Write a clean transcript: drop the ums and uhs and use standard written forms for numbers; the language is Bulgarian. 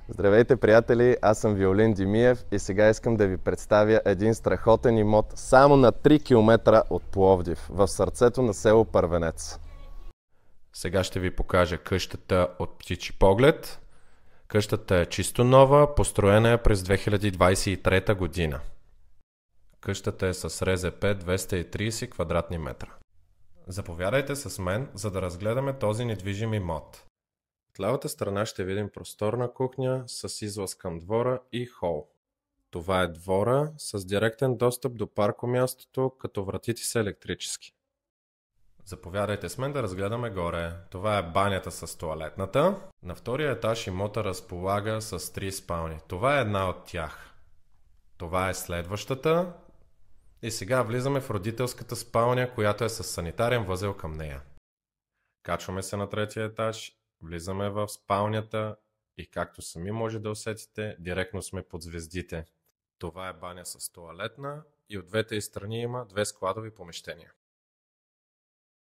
Здравейте, приятели! Аз съм Виолин Димиев и сега искам да ви представя един страхотен имот само на 3 км от Пловдив, в сърцето на село Първенец. Сега ще ви покажа къщата от птичи поглед. Къщата е чисто нова, построена е през 2023 година. Къщата е с РЗП 230 квадратни метра. Заповядайте с мен, за да разгледаме този недвижим имот. От лявата страна ще видим просторна кухня с излаз към двора и хол. Това е двора с директен достъп до паркомястото, като вратите са електрически. Заповядайте с мен да разгледаме горе. Това е банята с тоалетната. На втория етаж имота разполага с 3 спални. Това е една от тях. Това е следващата. И сега влизаме в родителската спалня, която е с санитарен възел към нея. Качваме се на третия етаж, влизаме в спалнята и както сами може да усетите, директно сме под звездите. Това е баня с тоалетна и от двете страни има 2 складови помещения.